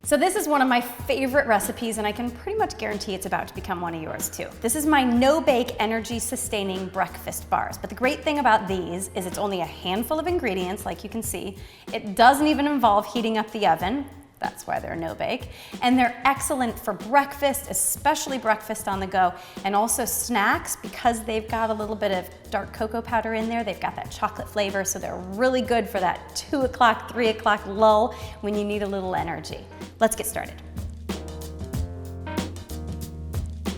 So this is one of my favorite recipes, and I can pretty much guarantee it's about to become one of yours too. This is my no-bake, energy-sustaining breakfast bars. But the great thing about these is it's only a handful of ingredients, like you can see. It doesn't even involve heating up the oven. That's why they're no-bake. And they're excellent for breakfast, especially breakfast on the go, and also snacks because they've got a little bit of dark cocoa powder in there. They've got that chocolate flavor, so they're really good for that 2 o'clock, 3 o'clock lull when you need a little energy. Let's get started.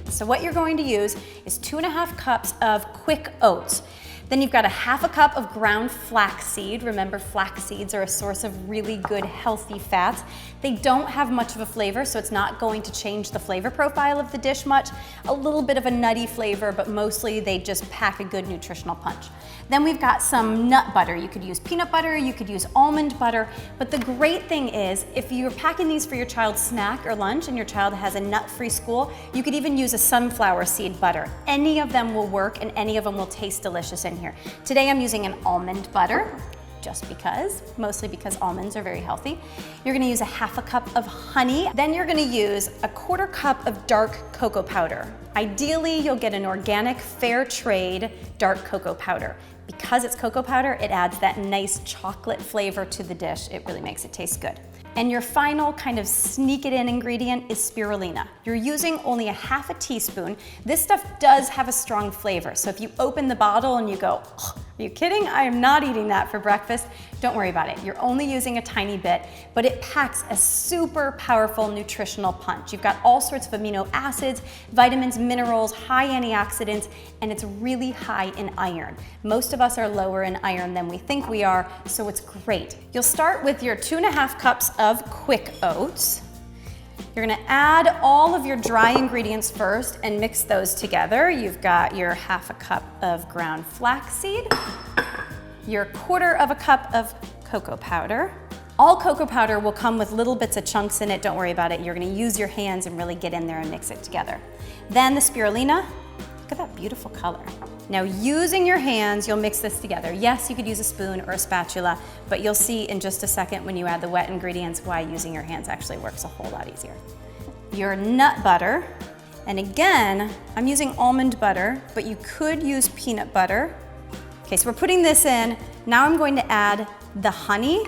So what you're going to use is 2½ cups of quick oats. Then you've got a ½ cup of ground flaxseed. Remember, flax seeds are a source of really good, healthy fats. They don't have much of a flavor, so it's not going to change the flavor profile of the dish much. A little bit of a nutty flavor, but mostly they just pack a good nutritional punch. Then we've got some nut butter. You could use peanut butter, you could use almond butter, but the great thing is, if you're packing these for your child's snack or lunch and your child has a nut-free school, you could even use a sunflower seed butter. Any of them will work and any of them will taste delicious in here. Today I'm using an almond butter, just because, mostly because almonds are very healthy. You're gonna use a ½ cup of honey. Then you're gonna use a ¼ cup of dark cocoa powder. Ideally, you'll get an organic, fair trade dark cocoa powder. Because it's cocoa powder, it adds that nice chocolate flavor to the dish. It really makes it taste good. And your final kind of sneak it in ingredient is spirulina. You're using only a ½ teaspoon. This stuff does have a strong flavor. So if you open the bottle and you go, oh, are you kidding? I am not eating that for breakfast. Don't worry about it. You're only using a tiny bit, but it packs a super powerful nutritional punch. You've got all sorts of amino acids, vitamins, minerals, high antioxidants, and it's really high in iron. Most of us are lower in iron than we think we are, so it's great. You'll start with your 2½ cups of quick oats. You're gonna add all of your dry ingredients first and mix those together. You've got your ½ cup of ground flaxseed, your ¼ cup of cocoa powder. All cocoa powder will come with little bits of chunks in it. Don't worry about it. You're gonna use your hands and really get in there and mix it together. Then the spirulina. Look at that beautiful color. Now, using your hands, you'll mix this together. Yes, you could use a spoon or a spatula, but you'll see in just a second when you add the wet ingredients why using your hands actually works a whole lot easier. Your nut butter, and again, I'm using almond butter, but you could use peanut butter. Okay, so we're putting this in. Now I'm going to add the honey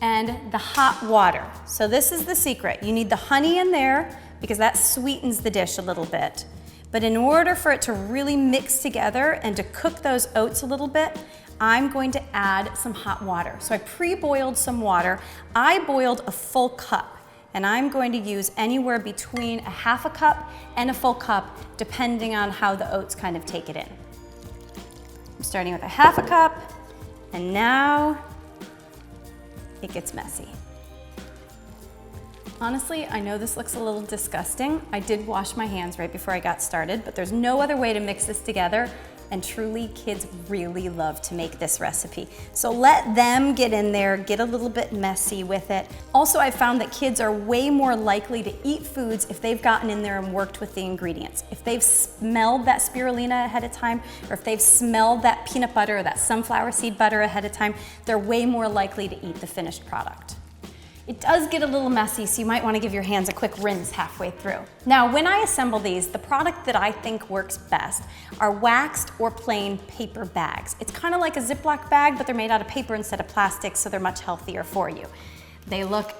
and the hot water. So this is the secret. You need the honey in there because that sweetens the dish a little bit. But in order for it to really mix together and to cook those oats a little bit, I'm going to add some hot water. So I pre-boiled some water. I boiled a full cup, and I'm going to use anywhere between a ½ cup and a full cup, depending on how the oats kind of take it in. I'm starting with a ½ cup, and now it gets messy. Honestly, I know this looks a little disgusting. I did wash my hands right before I got started, but there's no other way to mix this together, and truly, kids really love to make this recipe. So let them get in there, get a little bit messy with it. Also, I've found that kids are way more likely to eat foods if they've gotten in there and worked with the ingredients. If they've smelled that spirulina ahead of time, or if they've smelled that peanut butter or that sunflower seed butter ahead of time, they're way more likely to eat the finished product. It does get a little messy, so you might want to give your hands a quick rinse halfway through. Now, when I assemble these, the product that I think works best are waxed or plain paper bags. It's kind of like a Ziploc bag, but they're made out of paper instead of plastic, so they're much healthier for you. They look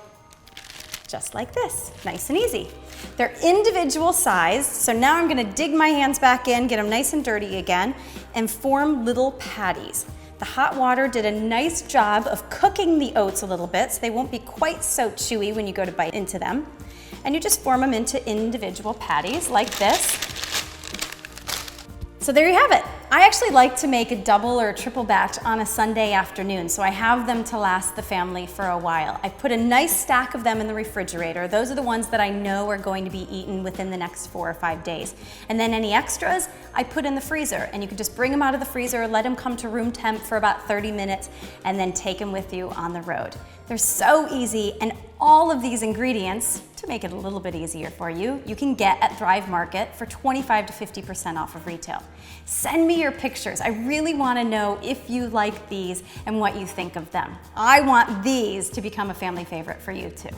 just like this, nice and easy. They're individual sized, so now I'm gonna dig my hands back in, get them nice and dirty again, and form little patties. The hot water did a nice job of cooking the oats a little bit, so they won't be quite so chewy when you go to bite into them. And you just form them into individual patties like this. So there you have it. I actually like to make a double or a triple batch on a Sunday afternoon, so I have them to last the family for a while. I put a nice stack of them in the refrigerator. Those are the ones that I know are going to be eaten within the next 4 or 5 days. And then any extras, I put in the freezer, and you can just bring them out of the freezer, let them come to room temp for about 30 minutes, and then take them with you on the road. They're so easy, and all of these ingredients, to make it a little bit easier for you, you can get at Thrive Market for 25 to 50% off of retail. Send me your pictures. I really want to know if you like these and what you think of them. I want these to become a family favorite for you too.